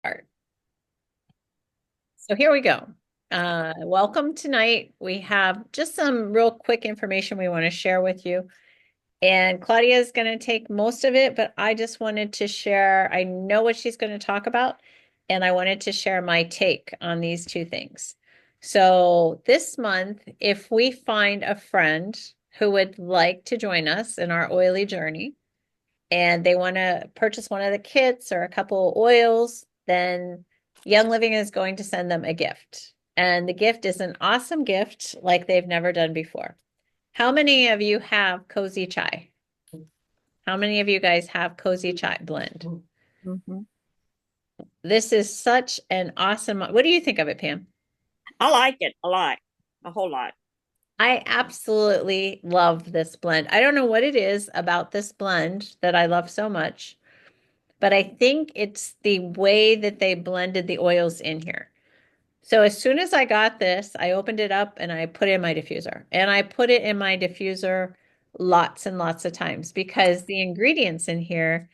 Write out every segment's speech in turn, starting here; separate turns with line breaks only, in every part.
Start. So here we go. Welcome tonight. We have just some real quick information we want to share with you. And Claudia is going to take most of it, but I just wanted to share, I know what she's going to talk about, and I wanted to share my take on these two things. So this month, if we find a friend who would like to join us in our oily journey, and they want to purchase one of the kits or a couple oils, then Young Living is going to send them a gift. And the gift is an awesome gift like they've never done before. How many of you have Cozy Chai? How many of you guys have Cozy Chai blend?
Mhm.
This is such an awesome. What do you think of it, Pam?
I like it a lot, a whole lot.
I absolutely love this blend. I don't know what it is about this blend that I love so much, but I think it's the way that they blended the oils in here. So as soon as I got this, I opened it up and I put it in my diffuser. And I put it in my diffuser lots and lots of times because the ingredients in here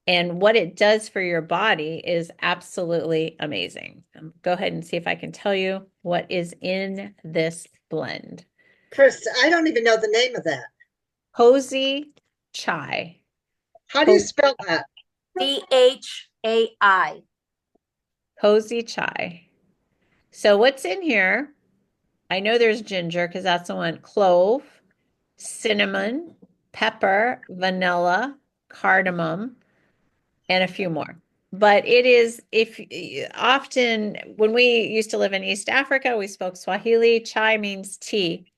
and what it does for your body is absolutely amazing. Go ahead and see if I can tell you what is in this blend.
Chris, I don't even know the name of that.
Cozy Chai.
How do you
Co-
spell that?
CHAI.
Cozy Chai. So what's in here? I know there's ginger because that's the one. Clove, cinnamon, pepper, vanilla, cardamom, and a few more. But it is, if often when we used to live in East Africa, we spoke Swahili. Chai means tea.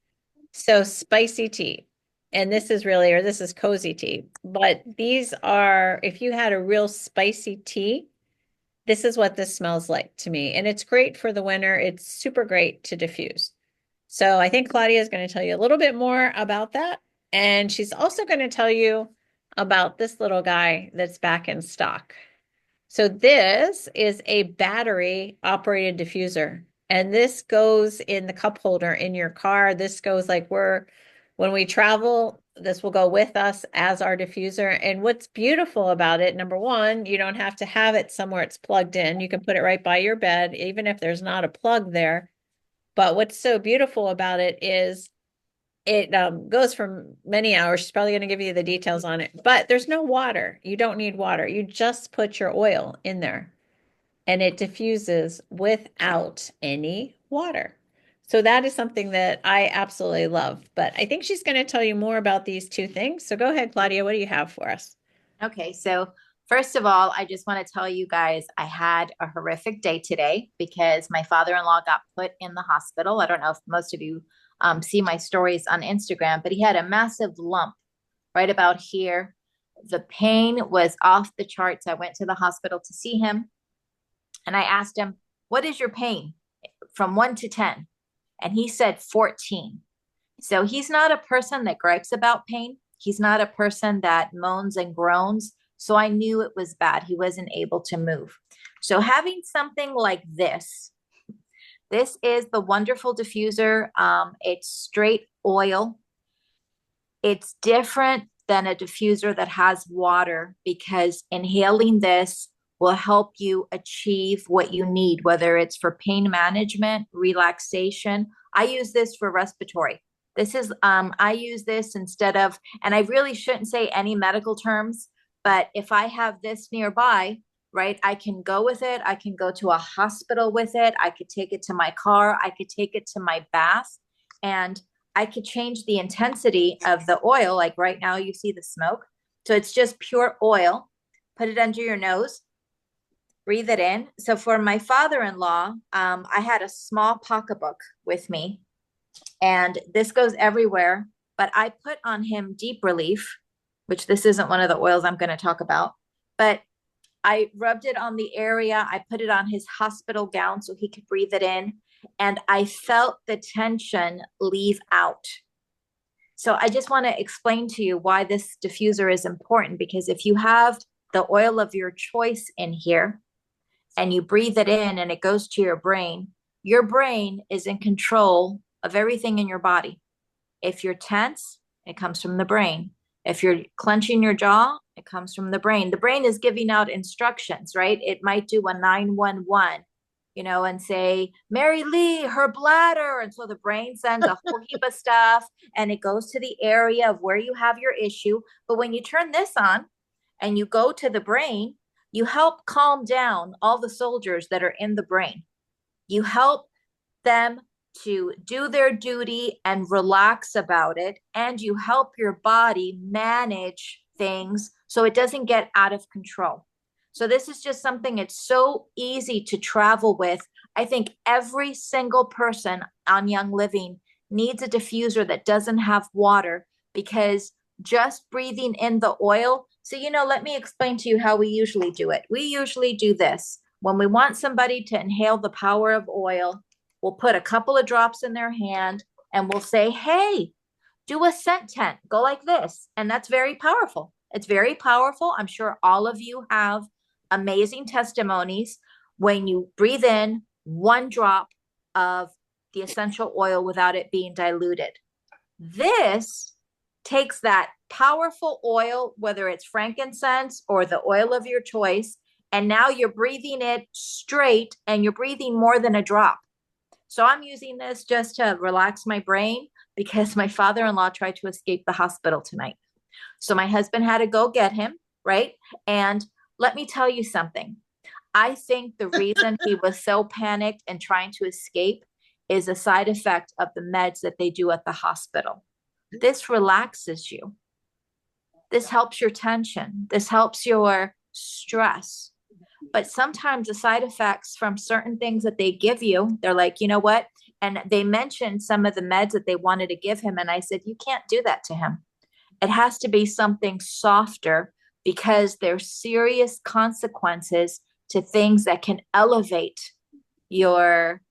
So spicy tea. And this is really, or this is cozy tea. But these are, if you had a real spicy tea, this is what this smells like to me. And it's great for the winter. It's super great to diffuse. So I think Claudia is going to tell you a little bit more about that. And she's also going to tell you about this little guy that's back in stock. So this is a battery operated diffuser. And this goes in the cup holder in your car. This goes like when we travel, this will go with us as our diffuser. And what's beautiful about it, number one, you don't have to have it somewhere it's plugged in. You can put it right by your bed, even if there's not a plug there. But what's so beautiful about it is it goes for many hours. She's probably going to give you the details on it, but there's no water. You don't need water. You just put your oil in there and it diffuses without any water. So that is something that I absolutely love. But I think she's going to tell you more about these two things. So go ahead, Claudia. What do you have for us?
Okay, so first of all, I just want to tell you guys I had a horrific day today because my father-in-law got put in the hospital. I don't know if most of you see my stories on Instagram, but he had a massive lump right about here. The pain was off the charts. I went to the hospital to see him and I asked him, "What is your pain from 1 to 10?" And he said 14. So he's not a person that gripes about pain. He's not a person that moans and groans. So I knew it was bad. He wasn't able to move. So having something like this is the wonderful diffuser. It's straight oil. It's different than a diffuser that has water because inhaling this will help you achieve what you need, whether it's for pain management, relaxation. I use this for respiratory. I use this instead of, and I really shouldn't say any medical terms, but if I have this nearby, right, I can go with it. I can go to a hospital with it. I could take it to my car. I could take it to my bath. And I could change the intensity of the oil. Like right now, you see the smoke. So it's just pure oil. Put it under your nose, breathe it in. So for my father-in-law, I had a small pocketbook with me, and this goes everywhere. But I put on him Deep Relief, which this isn't one of the oils I'm going to talk about, but I rubbed it on the area. I put it on his hospital gown so he could breathe it in. And I felt the tension leave out. So I just want to explain to you why this diffuser is important because if you have the oil of your choice in here and you breathe it in and it goes to your brain is in control of everything in your body. If you're tense, it comes from the brain. If you're clenching your jaw, it It comes from the brain. The brain is giving out instructions, right? It might do a 911, and say, Mary Lee, her bladder. And so the brain sends a whole heap of stuff and it goes to the area of where you have your issue. But when you turn this on and you go to the brain, you help calm down all the soldiers that are in the brain. You help them to do their duty and relax about it. And you help your body manage things so it doesn't get out of control. So this is just something it's so easy to travel with. I think every single person on Young Living needs a diffuser that doesn't have water, because just breathing in the oil. So, let me explain to you how we usually do it. We usually do this. When we want somebody to inhale the power of oil, we'll put a couple of drops in their hand and we'll say, hey, do a scent tent, go like this. And that's very powerful. It's very powerful. I'm sure all of you have amazing testimonies when you breathe in 1 drop of the essential oil without it being diluted. This takes that powerful oil, whether it's frankincense or the oil of your choice, and now you're breathing it straight and you're breathing more than a drop. So I'm using this just to relax my brain because my father-in-law tried to escape the hospital tonight. So my husband had to go get him, right? And let me tell you something. I think the reason he was so panicked and trying to escape is a side effect of the meds that they do at the hospital. This relaxes you. This helps your tension. This helps your stress. But sometimes the side effects from certain things that they give you, they're like, you know what? And they mentioned some of the meds that they wanted to give him. And I said, you can't do that to him. It has to be something softer, because there's serious consequences to things that can elevate your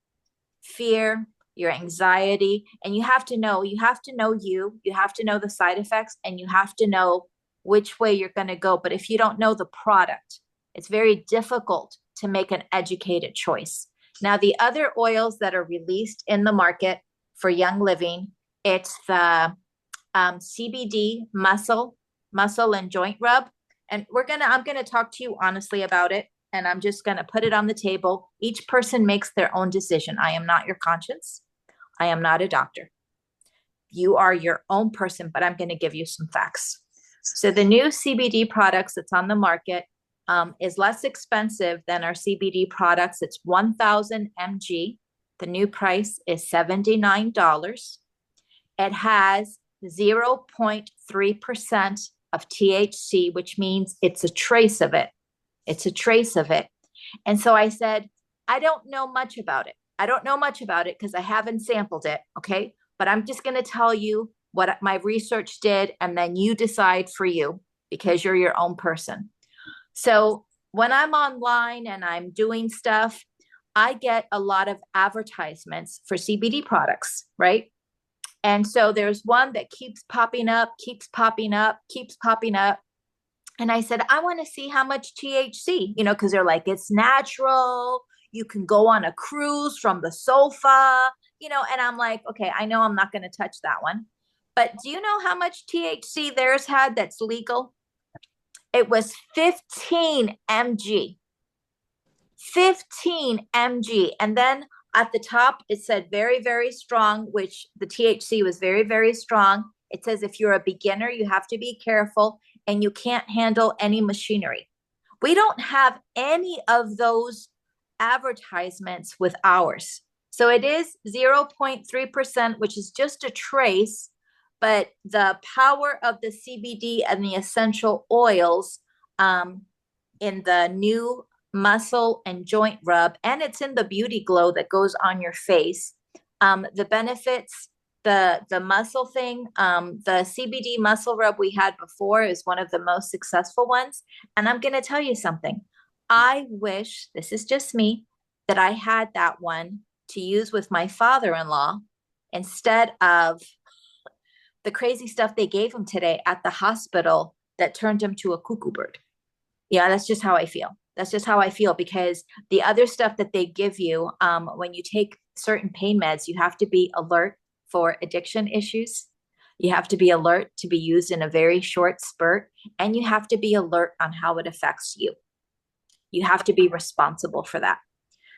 fear, your anxiety. And you have to know you have to know the side effects, and you have to know which way you're going to go. But if you don't know the product, it's very difficult to make an educated choice. Now, the other oils that are released in the market for Young Living, it's the CBD muscle and joint rub. And I'm going to talk to you honestly about it. And I'm just going to put it on the table. Each person makes their own decision. I am not your conscience. I am not a doctor. You are your own person, but I'm going to give you some facts. So the new CBD products that's on the market is less expensive than our CBD products. It's 1,000 mg. The new price is $79. It has 0.3% of THC, which means it's a trace of it. It's a trace of it. And so I said, I don't know much about it. I don't know much about it because I haven't sampled it. Okay. But I'm just going to tell you what my research did, and then you decide for you, because you're your own person. So when I'm online and I'm doing stuff, I get a lot of advertisements for CBD products, right? And so there's one that keeps popping up. And I said, I want to see how much THC, because they're like, it's natural. You can go on a cruise from the sofa, and I'm like, okay, I know I'm not going to touch that one. But do you know how much THC theirs had that's legal? It was 15 mg. 15 mg. And then at the top, it said very, very strong, which the THC was very, very strong. It says if you're a beginner, you have to be careful and you can't handle any machinery. We don't have any of those advertisements with ours. So it is 0.3%, which is just a trace, but the power of the CBD and the essential oils in the new muscle and joint rub, and it's in the beauty glow that goes on your face. The benefits, the muscle thing, the CBD muscle rub we had before is one of the most successful ones. And I'm going to tell you something. I wish, this is just me, that I had that one to use with my father-in-law instead of the crazy stuff they gave him today at the hospital that turned him to a cuckoo bird. Yeah, that's just how I feel. That's just how I feel, because the other stuff that they give you, when you take certain pain meds, you have to be alert for addiction issues. You have to be alert to be used in a very short spurt, and you have to be alert on how it affects you. You have to be responsible for that.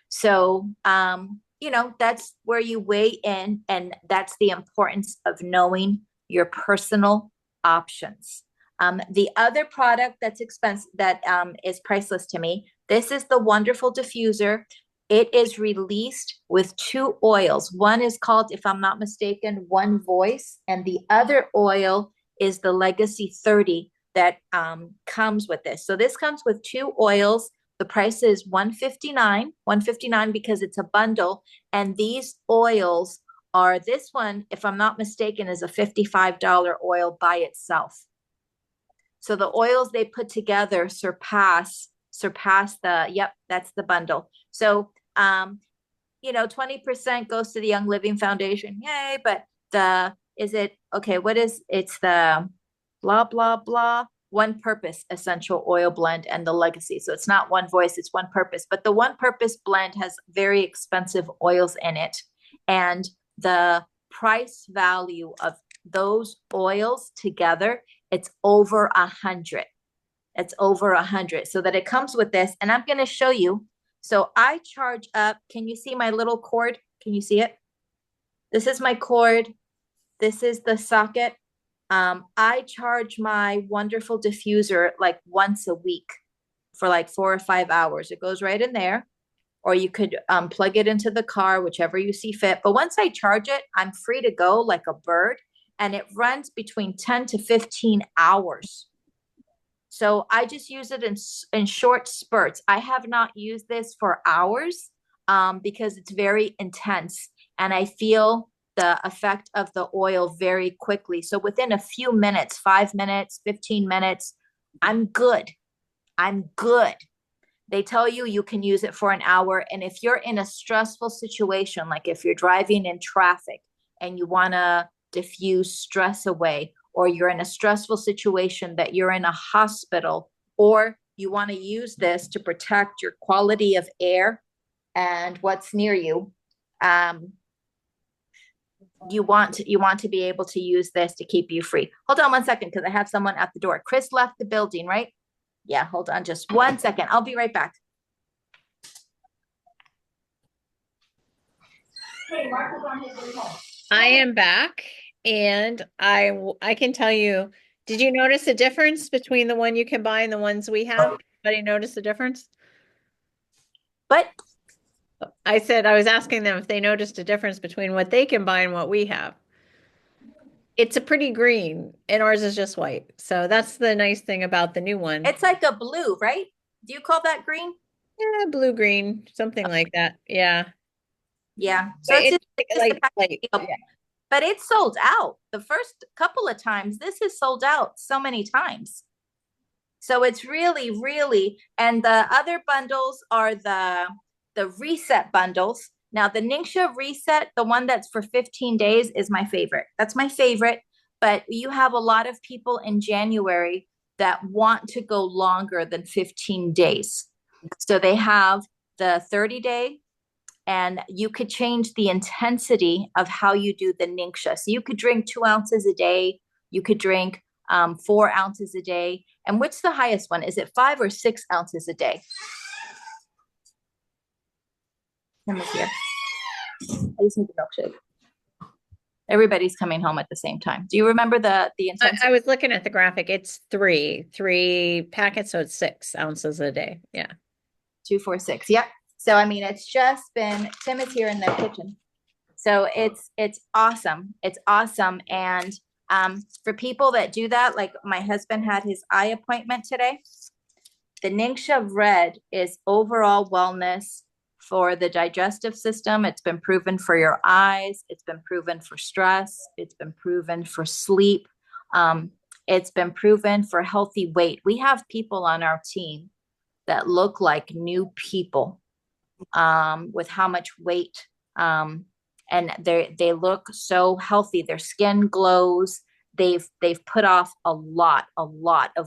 So, that's where you weigh in, and that's the importance of knowing your personal options. The other product that's expensive, that is priceless to me, this is the wonderful diffuser. It is released with two oils. One is called, if I'm not mistaken, One Voice, and the other oil is the Legacy 30 that comes with this. So this comes with two oils. The price is $159 because it's a bundle. And these oils are, this one, if I'm not mistaken, is a $55 oil by itself. So the oils they put together surpass that's the bundle. So, 20% goes to the Young Living Foundation. Yay. But it's the blah, blah, blah. One Purpose Essential Oil Blend and the Legacy. So it's not One Voice, it's One Purpose. But the One Purpose blend has very expensive oils in it. And the price value of those oils together, it's over 100. It's over 100. So that it comes with this. And I'm going to show you. So I charge up. Can you see my little cord? Can you see it? This is my cord. This is the socket. I charge my wonderful diffuser like once a week for like 4 or 5 hours. It goes right in there, or you could plug it into the car, whichever you see fit. But once I charge it, I'm free to go like a bird, and it runs between 10 to 15 hours. So I just use it in short spurts. I have not used this for hours because it's very intense, and I feel the effect of the oil very quickly. So within a few minutes, 5 minutes, 15 minutes, I'm good. They tell you can use it for an hour. And if you're in a stressful situation, like if you're driving in traffic and you want to diffuse stress away, or you're in a stressful situation that you're in a hospital, or you want to use this to protect your quality of air and what's near you, you want to be able to use this to keep you free. Hold on 1 second, because I have someone at the door. Chris left the building, right? Yeah, hold on just 1 second. I'll be right back. Hey, Mark is on his way home.
I am back, and I can tell you, did you notice a difference between the one you can buy and the ones we have? Anybody notice the difference?
But
I said I was asking them if they noticed a difference between what they can buy and what we have. It's a pretty green, and ours is just white. So that's the nice thing about the new one.
it's like a blue, right? Do you call that green?
Yeah, blue green, something like that. Yeah.
Yeah. So
It's
just
like
the packaging.
yeah.
But it's sold out. The first couple of times, this is sold out so many times. So it's really, really, and the other bundles are the reset bundles. Now the Ningxia reset, the one that's for 15 days, is my favorite. That's my favorite. But you have a lot of people in January that want to go longer than 15 days. So they have the 30-day, and you could change the intensity of how you do the Ningxia. So you could drink 2 ounces a day. You could drink 4 ounces a day. And what's the highest one? Is it 5 or 6 ounces a day? Let me here. I just need a milkshake. Everybody's coming home at the same time. Do you remember the intensity?
I was looking at the graphic. It's three packets, so it's 6 ounces a day. Yeah.
2, 4, 6. Yep. So I mean, it's just been, Tim is here in the kitchen. So it's awesome. It's awesome. And for people that do that, like my husband had his eye appointment today. The Ningxia Red is overall wellness for the digestive system. It's been proven for your eyes. It's been proven for stress. It's been proven for sleep. It's been proven for healthy weight. We have people on our team that look like new people with how much weight. And they look so healthy. Their skin glows. They've put off a lot of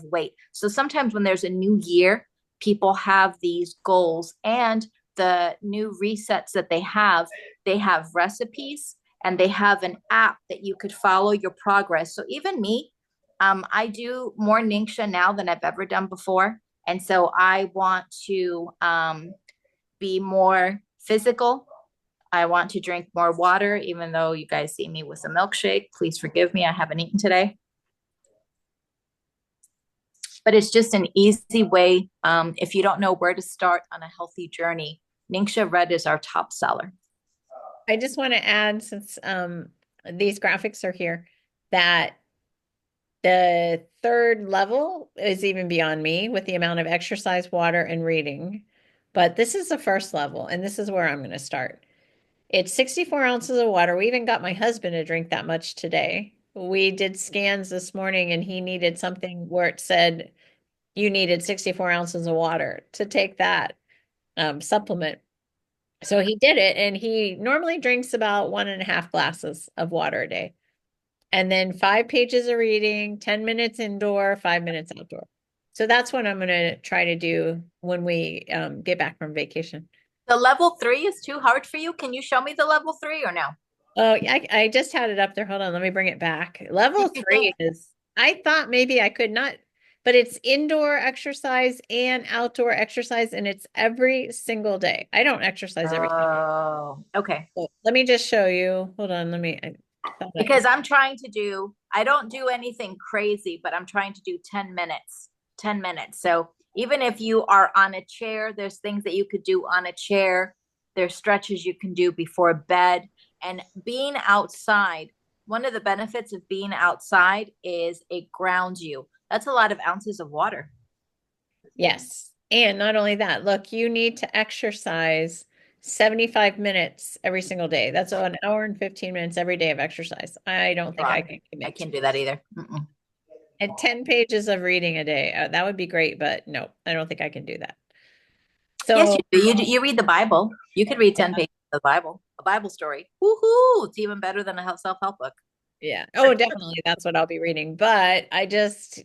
weight. So sometimes when there's a new year, people have these goals, and the new resets that they have recipes, and they have an app that you could follow your progress. So even me, I do more Ningxia now than I've ever done before. And so I want to be more physical. I want to drink more water, even though you guys see me with a milkshake. Please forgive me. I haven't eaten today. But it's just an easy way. If you don't know where to start on a healthy journey, Ningxia Red is our top seller.
I just want to add, since these graphics are here, that the third level is even beyond me with the amount of exercise, water, and reading. But this is the first level, and this is where I'm going to start. It's 64 ounces of water. We even got my husband to drink that much today. We did scans this morning, and he needed something where it said you needed 64 ounces of water to take that supplement. So he did it, and he normally drinks about 1.5 glasses of water a day. And then 5 pages of reading, 10 minutes indoor, 5 minutes outdoor. So that's what I'm going to try to do when we get back from vacation.
The level 3 is too hard for you. Can you show me the level 3 or no?
Oh, I just had it up there. Hold on, let me bring it back. Level 3 is, I thought maybe I could not, but it's indoor exercise and outdoor exercise, and it's every single day. I don't exercise every day.
Oh, okay.
So let me just show you. Hold on, let me.
Because I'm trying to do, I don't do anything crazy, but I'm trying to do 10 minutes, 10 minutes. So even if you are on a chair, there's things that you could do on a chair. There's stretches you can do before bed. And being outside, one of the benefits of being outside is it grounds you. That's a lot of ounces of water.
Yes. And not only that, look, you need to exercise 75 minutes every single day. That's an hour and 15 minutes every day of exercise. I don't think I can commit.
I can't do that either. Mm-mm.
And 10 pages of reading a day. That would be great, but no, I don't think I can do that. So
yes, you do. You read the Bible. You could read 10 pages of the Bible, a Bible story. Woohoo! It's even better than a self-help book.
yeah. Oh, definitely. That's what I'll be reading. But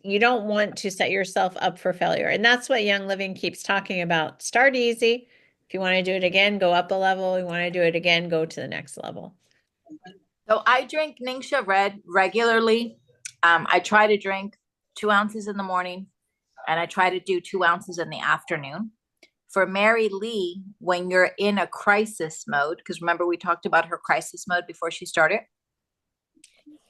you don't want to set yourself up for failure. And that's what Young Living keeps talking about. Start easy. If you want to do it again, go up a level. You want to do it again, go to the next level.
So I drink Ningxia Red regularly. I try to drink 2 ounces in the morning, and I try to do 2 ounces in the afternoon. For Mary Lee, when you're in a crisis mode, because remember we talked about her crisis mode before she started,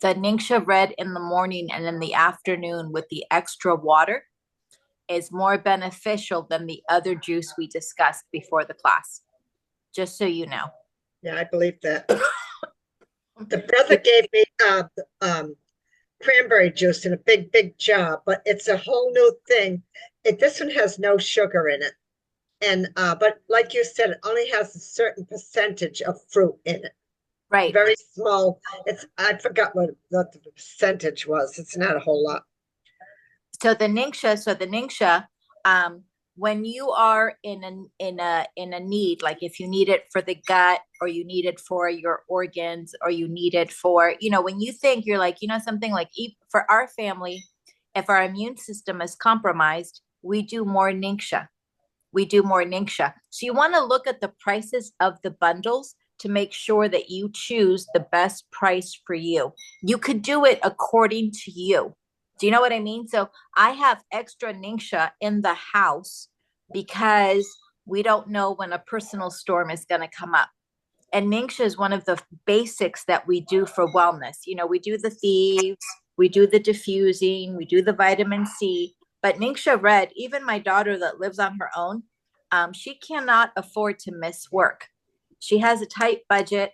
the Ningxia Red in the morning and in the afternoon with the extra water is more beneficial than the other juice we discussed before the class. Just so you know.
Yeah, I believe that. The brother gave me cranberry juice in a big jar, but it's a whole new thing. This one has no sugar in it. And but like you said, it only has a certain percentage of fruit in it.
Right.
Very small. I forgot what the percentage was. It's not a whole lot.
So the Ningxia, when you are in a need, like if you need it for the gut, or you need it for your organs, or you need it for, when you think you're like, something like for our family, if our immune system is compromised, we do more Ningxia. So you want to look at the prices of the bundles to make sure that you choose the best price for you. You could do it according to you. Do you know what I mean? So I have extra Ningxia in the house because we don't know when a personal storm is going to come up. And Ningxia is one of the basics that we do for wellness. We do the thieves, we do the diffusing, we do the vitamin C. But Ningxia Red, even my daughter that lives on her own, she cannot afford to miss work. She has a tight budget.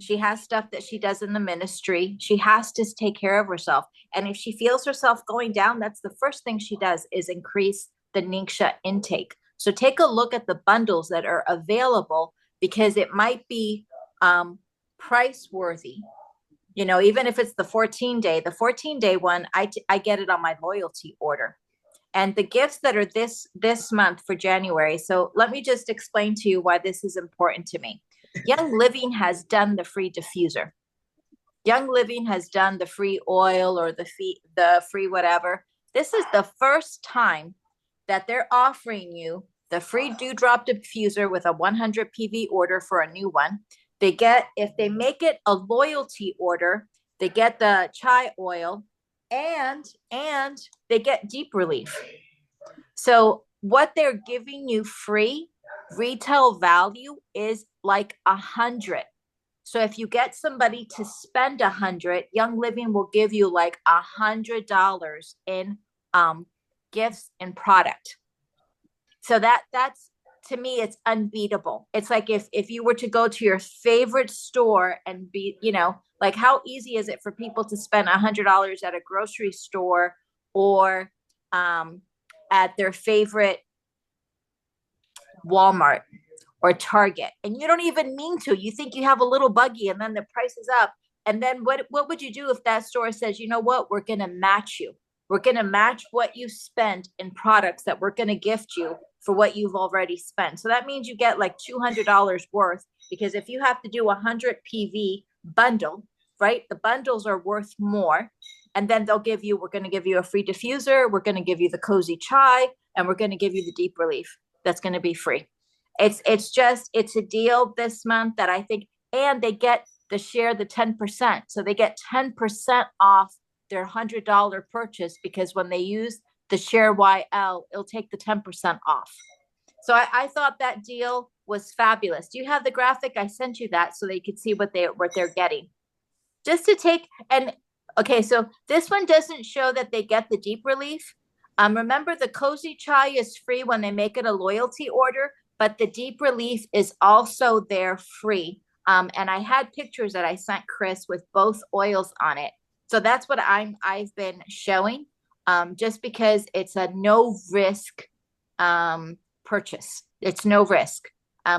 She has stuff that she does in the ministry. She has to take care of herself. And if she feels herself going down, that's the first thing she does is increase the Ningxia intake. So take a look at the bundles that are available, because it might be price worthy. Even if it's the 14-day one, I get it on my loyalty order. And the gifts that are this month for January. So let me just explain to you why this is important to me. Young Living has done the free diffuser. Young Living has done the free oil or the free whatever. This is the first time that they're offering you the free Dewdrop diffuser with a 100 PV order for a new one. They get, if they make it a loyalty order, they get the chai oil and they get deep relief. So what they're giving you free, retail value is like 100. So if you get somebody to spend 100, Young Living will give you like $100 in gifts and product. So that's, to me, it's unbeatable. It's like if you were to go to your favorite store and be, like, how easy is it for people to spend $100 at a grocery store or at their favorite Walmart or Target, and you don't even mean to. You think you have a little buggy, and then the price is up. And then what would you do if that store says, you know what, we're going to match you. We're going to match what you spend in products that we're going to gift you for what you've already spent. So that means you get like $200 worth, because if you have to do 100 PV bundle, right? The bundles are worth more. And then we're going to give you a free diffuser. We're going to give you the cozy chai, and we're going to give you the deep relief. That's going to be free. It's a deal this month that I think, and they get the 10%. So they get 10% off their $100 purchase, because when they use the share YL, it'll take the 10% off. So I thought that deal was fabulous. Do you have the graphic? I sent you that so they could see what they're getting. Just to take, and okay, so this one doesn't show that they get the deep relief. Remember, the cozy chai is free when they make it a loyalty order, but the deep relief is also there free. And I had pictures that I sent Chris with both oils on it. So that's what I've been showing, just because it's a no risk purchase. It's no risk.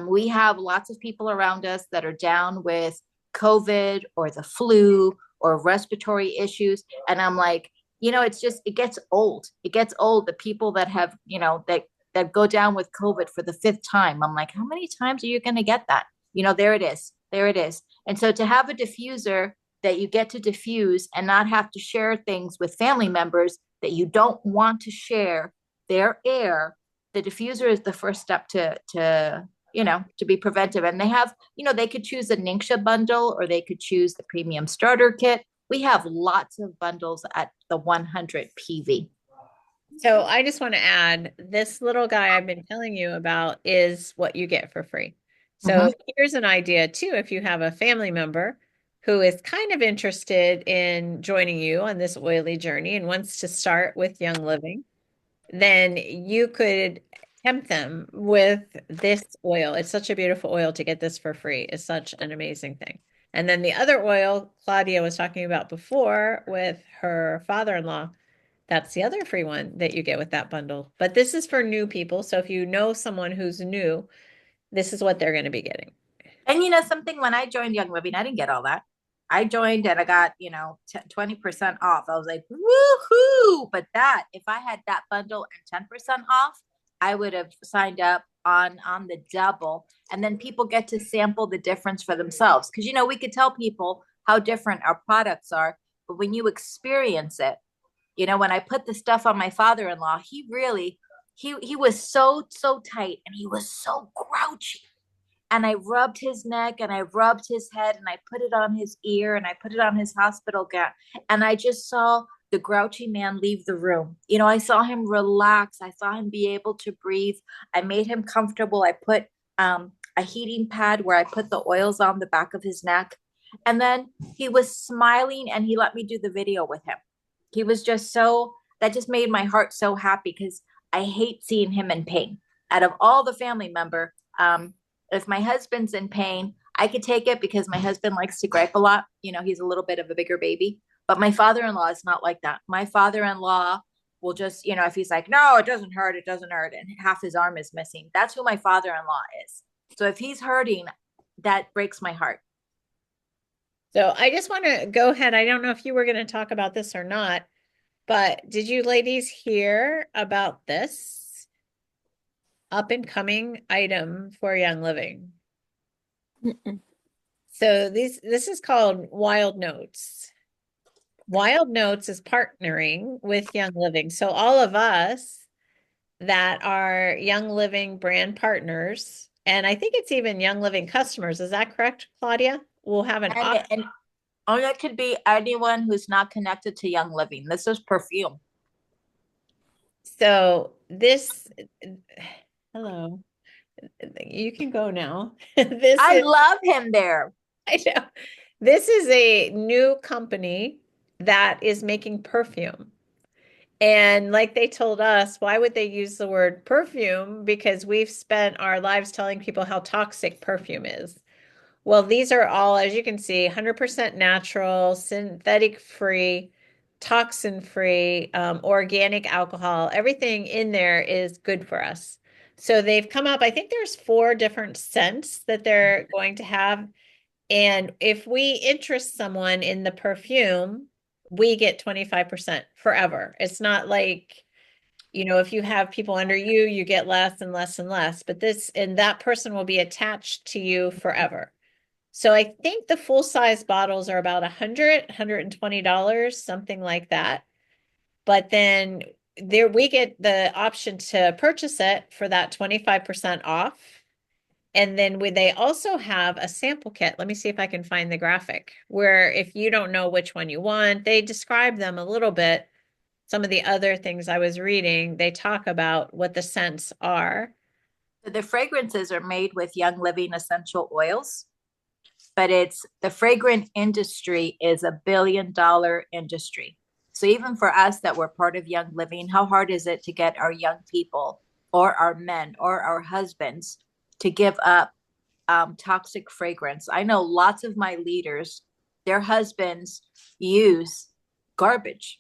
We have lots of people around us that are down with COVID or the flu or respiratory issues. And I'm like, it gets old. It gets old. The people that have, that go down with COVID for the 5th time. I'm like, how many times are you going to get that? There it is. There it is. And so to have a diffuser that you get to diffuse and not have to share things with family members that you don't want to share their air, the diffuser is the first step to be preventive. And they have, they could choose a Ningxia bundle, or they could choose the premium starter kit. We have lots of bundles at the 100 PV.
So I just want to add, this little guy I've been telling you about is what you get for free. So here's an idea too. If you have a family member who is kind of interested in joining you on this oily journey and wants to start with Young Living, then you could tempt them with this oil. It's such a beautiful oil. To get this for free is such an amazing thing. And then the other oil Claudia was talking about before with her father-in-law, that's the other free one that you get with that bundle. But this is for new people. So if you know someone who's new, this is what they're going to be getting.
And something, when I joined Young Living, I didn't get all that. I joined and I got, 20% off. I was like, woohoo. But if I had that bundle and 10% off, I would have signed up on the double. And then people get to sample the difference for themselves. Because, we could tell people how different our products are. But when you experience it, when I put the stuff on my father-in-law, he was so tight, and he was so grouchy. And I rubbed his neck, and I rubbed his head, and I put it on his ear, and I put it on his hospital gown. And I just saw the grouchy man leave the room. I saw him relax. I saw him be able to breathe. I made him comfortable. I put a heating pad where I put the oils on the back of his neck. And then he was smiling, and he let me do the video with him. He was just that just made my heart so happy, because I hate seeing him in pain. Out of all the family member, if my husband's in pain, I could take it because my husband likes to gripe a lot. He's a little bit of a bigger baby, but my father-in-law is not like that. My father-in-law will just, if he's like, no, it doesn't hurt, and half his arm is missing. That's who my father-in-law is. So if he's hurting, that breaks my heart.
So I just want to go ahead. I don't know if you were going to talk about this or not, but did you ladies hear about this up and coming item for Young Living? So this is called Wild Notes. Wild Notes is partnering with Young Living. So all of us that are Young Living brand partners And I think it's even Young Living customers. Is that correct, Claudia? We'll have an
And
op.
and or it could be anyone who's not connected to Young Living. This is perfume.
So this, hello, you can go now. This
I
is,
love him there.
I know, this is a new company that is making perfume. And like they told us, why would they use the word perfume? Because we've spent our lives telling people how toxic perfume is. Well, these are all, as you can see, 100% natural, synthetic free, toxin free, organic alcohol. Everything in there is good for us. So they've come up, I think there's 4 different scents that they're going to have. And if we interest someone in the perfume, we get 25% forever. It's not like, if you have people under you, you get less and less and less, but this and that person will be attached to you forever. So I think the full size bottles are about $120, something like that. But then there we get the option to purchase it for that 25% off. And then they also have a sample kit. Let me see if I can find the graphic where if you don't know which one you want, they describe them a little bit. Some of the other things I was reading, they talk about what the scents are.
The fragrances are made with Young Living essential oils, but it's the fragrant industry is $1 billion industry. So even for us that we're part of Young Living, how hard is it to get our young people or our men or our husbands to give up toxic fragrance? I know lots of my leaders, their husbands use garbage.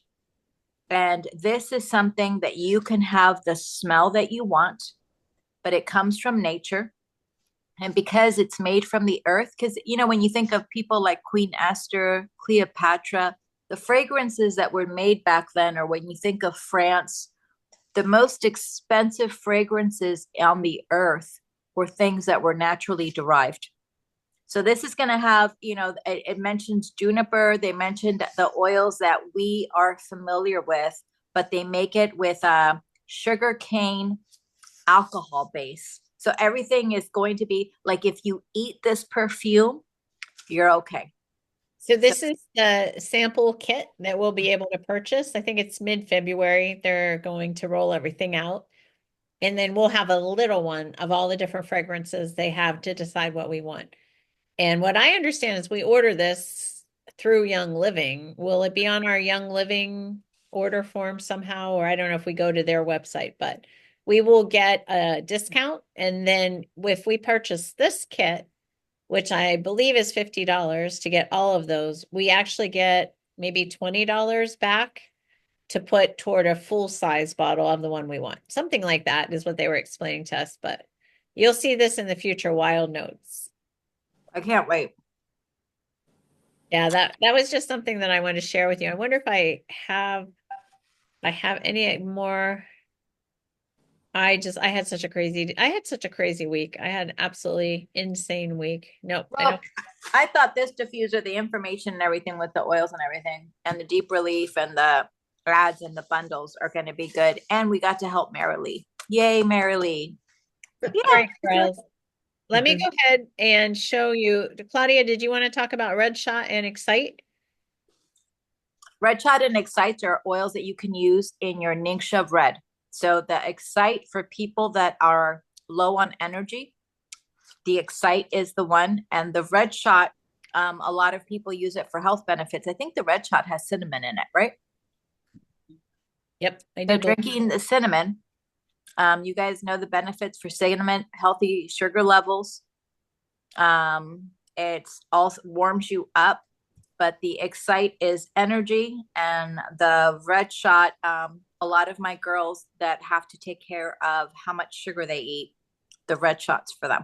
And this is something that you can have the smell that you want, but it comes from nature. And because it's made from the earth, because, when you think of people like Queen Esther, Cleopatra, the fragrances that were made back then, or when you think of France, the most expensive fragrances on the earth were things that were naturally derived. So this is going to have, it mentions juniper. They mentioned the oils that we are familiar with, but they make it with a sugar cane alcohol base. So everything is going to be like if you eat this perfume, you're okay.
So this is the sample kit that we'll be able to purchase. I think it's mid-February. They're going to roll everything out. And then we'll have a little one of all the different fragrances they have to decide what we want. And what I understand is we order this through Young Living. Will it be on our Young Living order form somehow? Or I don't know if we go to their website, but we will get a discount. And then if we purchase this kit, which I believe is $50 to get all of those, we actually get maybe $20 back to put toward a full size bottle of the one we want. Something like that is what they were explaining to us, but you'll see this in the future Wild Notes.
I can't wait.
Yeah, that was just something that I wanted to share with you. I wonder if I have any more. I had such a crazy week. I had an absolutely insane week. Nope, I
Well,
don't.
I thought this diffuser, the information and everything with the oils and everything, and the deep relief and the ads and the bundles are going to be good. And we got to help Marilee. Yay, Marilee.
All
Yeah.
right, girls. Let me go ahead and show you. Claudia, did you want to talk about Red Shot and Excite?
Red Shot and Excite are oils that you can use in your Ningxia of Red. So the Excite for people that are low on energy, the Excite is the one. And the Red Shot, a lot of people use it for health benefits. I think the Red Shot has cinnamon in it, right?
Yep, I
So
do.
drinking the cinnamon, you guys know the benefits for cinnamon, healthy sugar levels. It also warms you up, but the Excite is energy, and the Red Shot, a lot of my girls that have to take care of how much sugar they eat, the Red Shot's for them.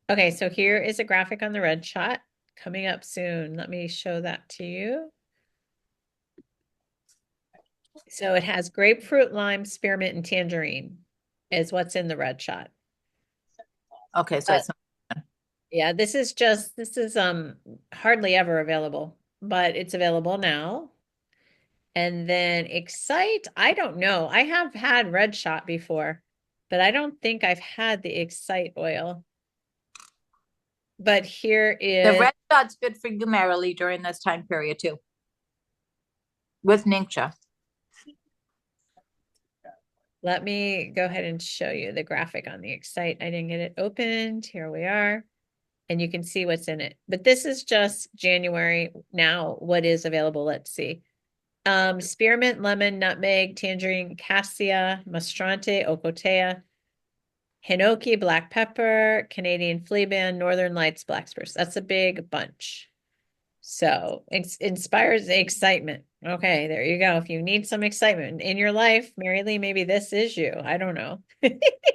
Okay, so here is a graphic on the Red Shot coming up soon. Let me show that to you. So it has grapefruit, lime, spearmint, and tangerine is what's in the Red Shot.
Okay, so it's
Yeah, this is hardly ever available, but it's available now. And then Excite, I don't know. I have had Red Shot before, but I don't think I've had the Excite oil. But here
The
is,
red dot's good for you, Marilee, during this time period too. With Ningxia.
let me go ahead and show you the graphic on the Excite. I didn't get it opened. Here we are. And you can see what's in it. But this is just January now. What is available? Let's see. Spearmint, lemon, nutmeg, tangerine, cassia, mastrante, ocotea, hinoki, black pepper, Canadian fleabane, Northern Lights, black spruce. That's a big bunch. So it inspires excitement. Okay, there you go. If you need some excitement in your life, Mary Lee, maybe this is you. I don't know.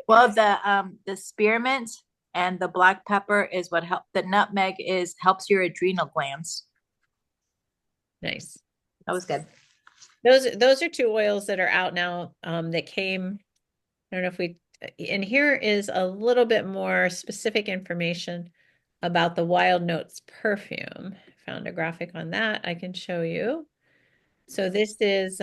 Well, the spearmint and the black pepper is what help. The nutmeg helps your adrenal glands.
Nice.
That was good.
Those are two oils that are out now. That came. I don't know if we. And here is a little bit more specific information about the Wild Notes perfume. Found a graphic on that I can show you. So this is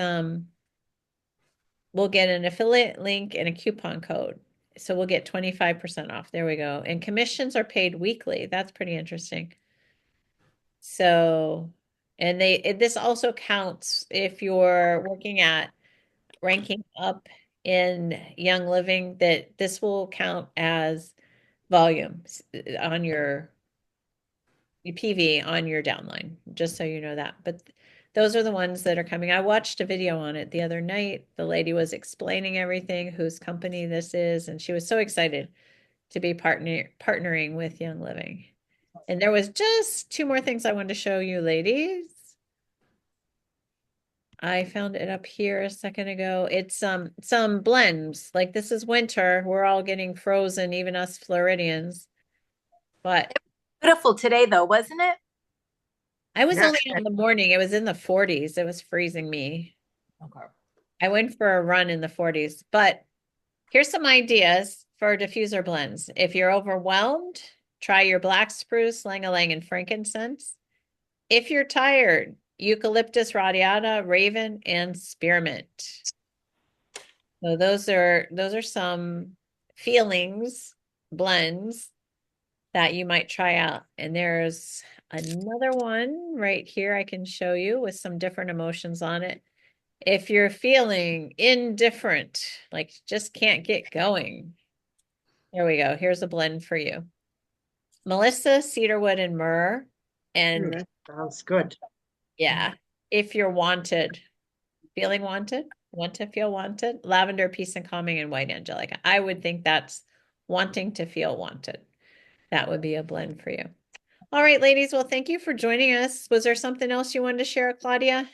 we'll get an affiliate link and a coupon code. So we'll get 25% off. There we go. And commissions are paid weekly. That's pretty interesting. So, and this also counts if you're working at ranking up in Young Living, that this will count as volume on your PV on your downline, just so you know that. But those are the ones that are coming. I watched a video on it the other night. The lady was explaining everything, whose company this is, and she was so excited to be partnering with Young Living. And there was just two more things I wanted to show you, ladies. I found it up here a second ago. It's some blends. Like this is winter. We're all getting frozen, even us Floridians. But
Beautiful today, though, wasn't it?
I was
Yeah.
only in the morning. It was in the 40s. It was freezing me.
Okay.
I went for a run in the 40s. But here's some ideas for diffuser blends. If you're overwhelmed, try your black spruce, lang-a-lang, and frankincense. If you're tired, eucalyptus radiata, raven, and spearmint. So those are some feelings, blends that you might try out. And there's another one right here I can show you with some different emotions on it. If you're feeling indifferent, like just can't get going, there we go. Here's a blend for you. Melissa, cedarwood, and myrrh. And
That sounds good.
yeah, if you're wanted, feeling wanted, want to feel wanted, lavender, peace and calming, and white angelica. I would think that's wanting to feel wanted. That would be a blend for you. All right, ladies. Well, thank you for joining us. Was there something else you wanted to share, Claudia?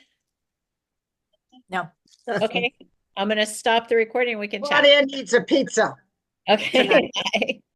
No.
Okay. I'm going to stop the recording. We can chat.
Claudia needs a pizza
Okay.
tonight.
Bye.